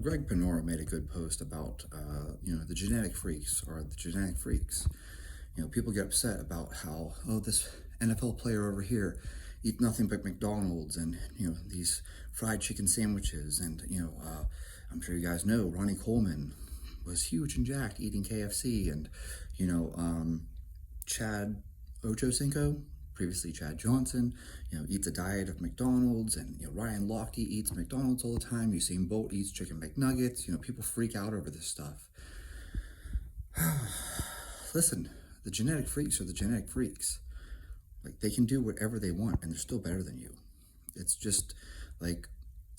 Greg Panora made a good post about, the genetic freaks are the genetic freaks. People get upset about how, oh, this NFL player over here eat nothing but McDonald's and, these fried chicken sandwiches. And, I'm sure you guys know Ronnie Coleman was huge and jacked eating KFC. And, you know, um, Chad Ochocinco, previously Chad Johnson, eats a diet of McDonald's, and Ryan Lochte eats McDonald's all the time. Usain Bolt eats chicken McNuggets. People freak out over this stuff. Listen, the genetic freaks are the genetic freaks. Like they can do whatever they want, and they're still better than you. It's just like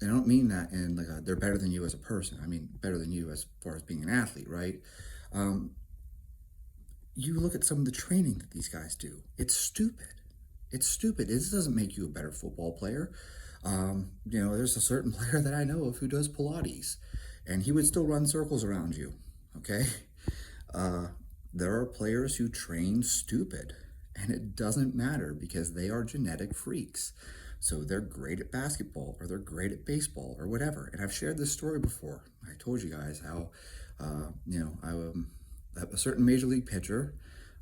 I don't mean that in like they're better than you as a person. I mean better than you as far as being an athlete, right? Um, you look at some of the training that these guys do. It's stupid. It's stupid. This doesn't make you a better football player. There's a certain player that I know of who does Pilates, and he would still run circles around you. Okay, uh, there are players who train stupid, and it doesn't matter because they are genetic freaks. So they're great at basketball, or they're great at baseball, or whatever. And I've shared this story before. I told you guys how, a certain major league pitcher.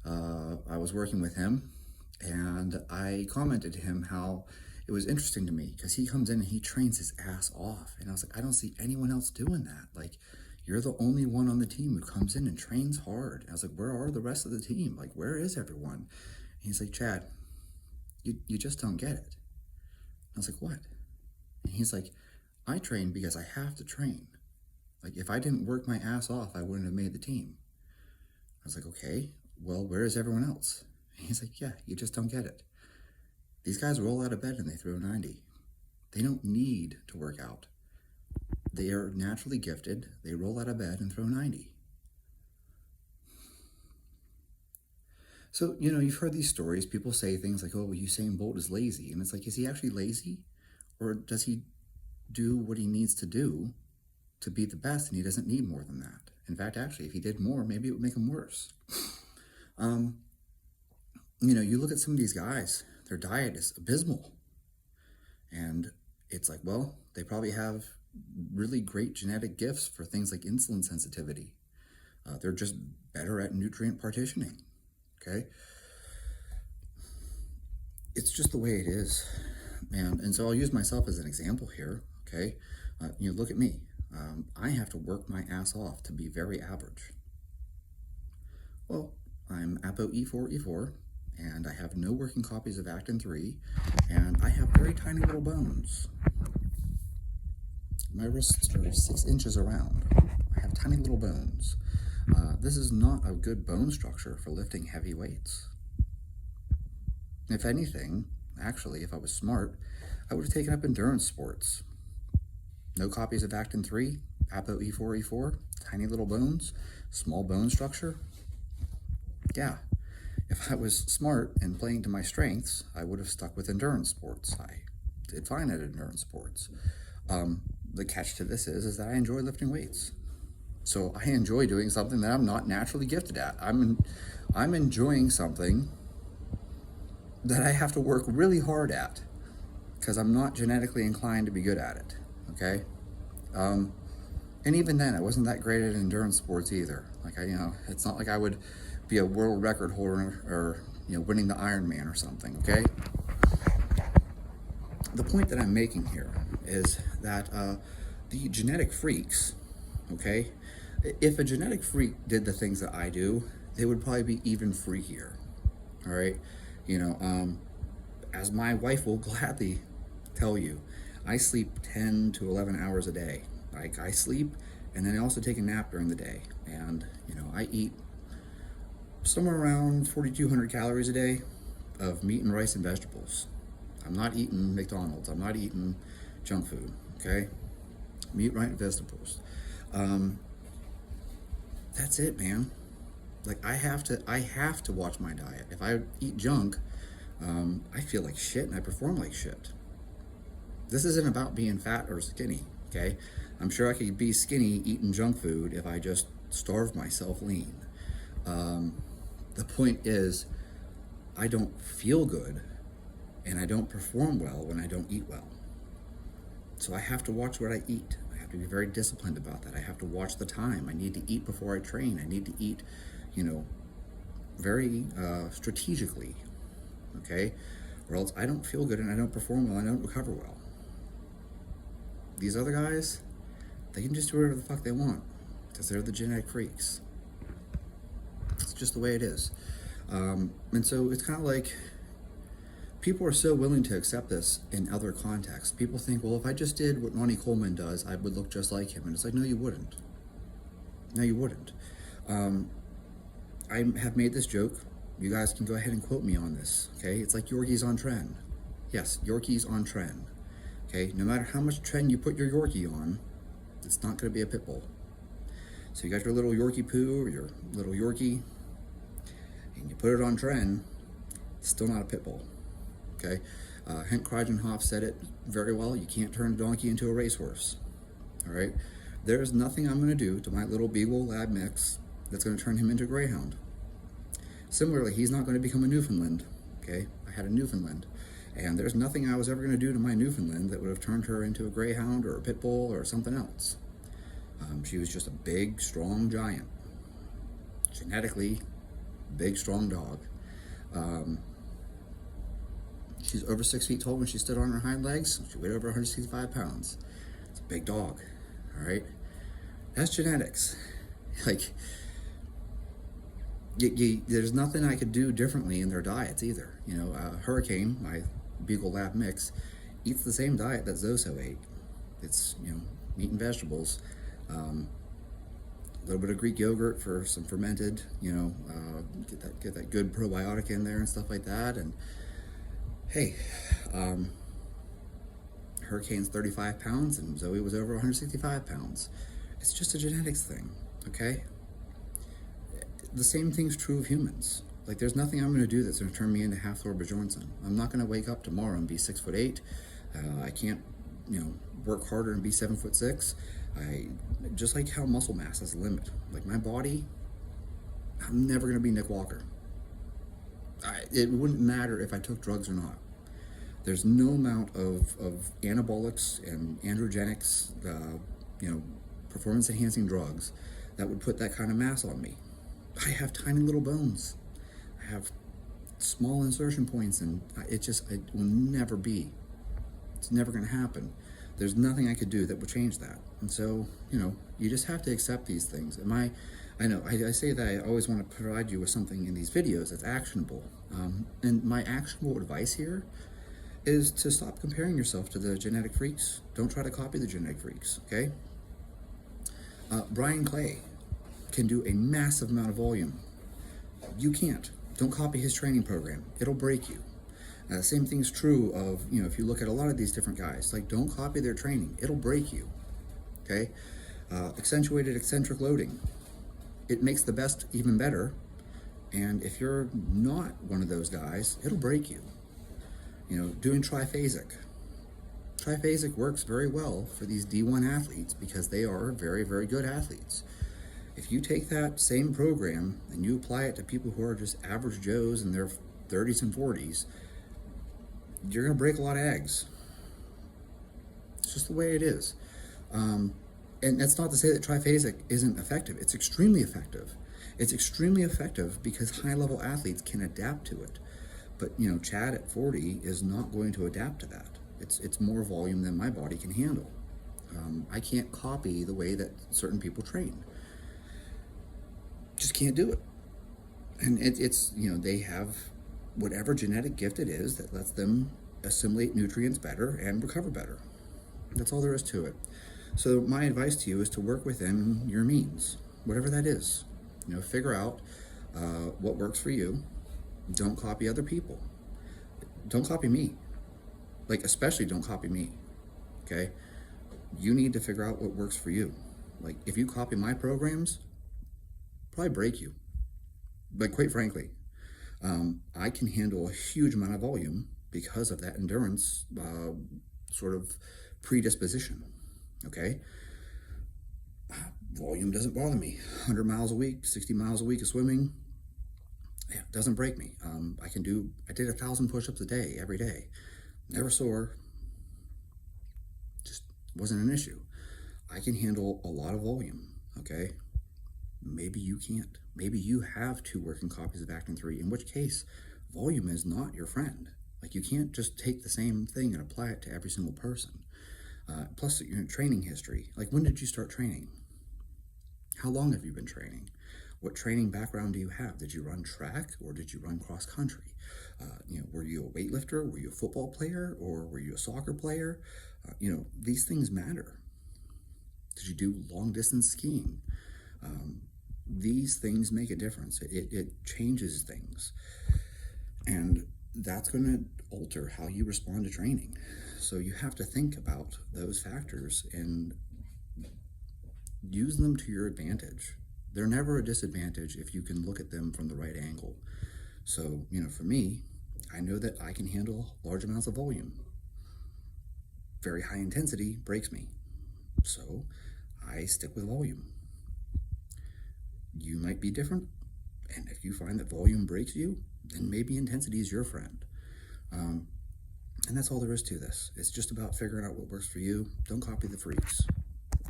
I was working with him, and I commented to him how it was interesting to me because he comes in and he trains his ass off, and I was like, I don't see anyone else doing that. Like, you're the only one on the team who comes in and trains hard. And I was like, where are the rest of the team? Like, where is everyone? And he's like, Chad, you just don't get it. I was like, what? And he's like, I train because I have to train. Like, if I didn't work my ass off, I wouldn't have made the team. I was like, okay, well, where is everyone else? And he's like, yeah, you just don't get it. These guys roll out of bed and they throw 90. They don't need to work out. They are naturally gifted. They roll out of bed and throw 90. So, you've heard these stories. People say things like, oh, well, Usain Bolt is lazy. And it's like, is he actually lazy? Or does he do what he needs to do to be the best, and he doesn't need more than that? In fact, actually, if he did more, maybe it would make him worse. Um, you look at some of these guys, their diet is abysmal. And it's like, well, they probably have really great genetic gifts for things like insulin sensitivity. They're just better at nutrient partitioning. Okay? It's just the way it is. And so I'll use myself as an example here. Okay? Look at me. I have to work my ass off to be very average. Well, I'm ApoE4E4, and I have no working copies of Actin 3, and I have very tiny little bones. My wrists are 6 inches around. I have tiny little bones. This is not a good bone structure for lifting heavy weights. If anything, actually, if I was smart, I would have taken up endurance sports. No copies of Actin 3, ApoE4E4, tiny little bones, small bone structure. Yeah, if I was smart and playing to my strengths, I would have stuck with endurance sports. I did fine at endurance sports. The catch to this is that I enjoy lifting weights. So I enjoy doing something that I'm not naturally gifted at. I'm enjoying something that I have to work really hard at because I'm not genetically inclined to be good at it. Okay. And even then, I wasn't that great at endurance sports either. Like it's not like I would be a world record holder or winning the Ironman or something. Okay. The point that I'm making here is that the genetic freaks, okay, if a genetic freak did the things that I do, they would probably be even freakier. All right. As my wife will gladly tell you, I sleep 10 to 11 hours a day. Like I sleep and then I also take a nap during the day. And, I eat somewhere around 4,200 calories a day of meat and rice and vegetables. I'm not eating McDonald's. I'm not eating junk food. Okay. Meat, rice, and vegetables. That's it, man. Like I have to watch my diet. If I eat junk, I feel like shit and I perform like shit. This isn't about being fat or skinny, okay? I'm sure I could be skinny eating junk food if I just starved myself lean. The point is, I don't feel good and I don't perform well when I don't eat well. So I have to watch what I eat. I have to be very disciplined about that. I have to watch the time. I need to eat before I train. I need to eat, you know, very strategically, okay? Or else I don't feel good and I don't perform well, I don't recover well. These other guys, they can just do whatever the fuck they want because they're the genetic freaks. It's just the way it is. And so it's kind of like people are so willing to accept this in other contexts. People think, well, if I just did what Ronnie Coleman does, I would look just like him. And it's like, no, you wouldn't. No, you wouldn't. I have made this joke. You guys can go ahead and quote me on this, okay? It's like Yorkies on tren. Yes, Yorkies on tren, okay? No matter how much tren you put your Yorkie on, it's not going to be a pit bull. So you got your little Yorkie poo or your little Yorkie, and you put it on tren, it's still not a pit bull, okay? Henk Kruijenhof said it very well. You can't turn a donkey into a racehorse, all right? There's nothing I'm going to do to my little Beagle Lab mix that's going to turn him into a greyhound. Similarly, he's not going to become a Newfoundland, okay? I had a Newfoundland, and there's nothing I was ever going to do to my Newfoundland that would have turned her into a greyhound or a pit bull or something else. She was just a big, strong giant. Genetically, big, strong dog. She's over 6 feet tall when she stood on her hind legs. She weighed over 165 pounds. It's a big dog, all right? That's genetics. Like, there's nothing I could do differently in their diets either. You know, Hurricane, my Beagle Lab mix, eats the same diet that Zoso ate. It's, you know, meat and vegetables, a little bit of Greek yogurt for some fermented, you know, get that good probiotic in there and stuff like that. And hey, Hurricane's 35 pounds and Zoe was over 165 pounds. It's just a genetics thing, okay? The same thing's true of humans. Like, there's nothing I'm going to do that's going to turn me into half Thor Bjornsson. I'm not going to wake up tomorrow and be 6'8". I can't, you know, work harder and be 7'6". Just like how muscle mass has a limit. Like, my body, I'm never going to be Nick Walker. It wouldn't matter if I took drugs or not. There's no amount of anabolics and androgenics, you know, performance-enhancing drugs that would put that kind of mass on me. I have tiny little bones. I have small insertion points, and it will never be. It's never going to happen. There's nothing I could do that would change that. And so, you know, you just have to accept these things. I know, I say that I always want to provide you with something in these videos that's actionable. And my actionable advice here is to stop comparing yourself to the genetic freaks. Don't try to copy the genetic freaks, okay? Brian Clay can do a massive amount of volume. You can't. Don't copy his training program. It'll break you. Same thing's true of, you know, if you look at a lot of these different guys, like, don't copy their training. It'll break you, okay? Accentuated eccentric loading. It makes the best even better. And if you're not one of those guys, it'll break you. You know, doing triphasic. Triphasic works very well for these D1 athletes because they are very, very good athletes. If you take that same program and you apply it to people who are just average Joes in their 30s and 40s, you're going to break a lot of eggs. It's just the way it is. And that's not to say that triphasic isn't effective. It's extremely effective. It's extremely effective because high-level athletes can adapt to it. But, you know, Chad at 40 is not going to adapt to that. It's more volume than my body can handle. I can't copy the way that certain people train. Just can't do it. And it's, you know, they have whatever genetic gift it is that lets them assimilate nutrients better and recover better. That's all there is to it. So my advice to you is to work within your means, whatever that is. You know, figure out what works for you. Don't copy other people. Don't copy me. Like, especially don't copy me, okay? You need to figure out what works for you. Like, if you copy my programs, probably break you. But quite frankly, I can handle a huge amount of volume because of that endurance sort of predisposition, okay? Volume doesn't bother me. 100 miles a week, 60 miles a week of swimming, yeah, it doesn't break me. I did 1,000 push-ups a day, every day. Never sore. Just wasn't an issue. I can handle a lot of volume, okay? Maybe you can't. Maybe you have 2 working copies of Actin 3, in which case volume is not your friend. Like, you can't just take the same thing and apply it to every single person. Plus, your training history. Like, when did you start training? How long have you been training? What training background do you have? Did you run track or did you run cross country? Were you a weightlifter? Were you a football player? Or were you a soccer player? These things matter. Did you do long distance skiing? These things make a difference. It changes things. And that's going to alter how you respond to training. So you have to think about those factors and use them to your advantage. They're never a disadvantage if you can look at them from the right angle. So, for me, I know that I can handle large amounts of volume. Very high intensity breaks me. So I stick with volume. You might be different, and if you find that volume breaks you, then maybe intensity is your friend. And that's all there is to this. It's just about figuring out what works for you. Don't copy the freaks.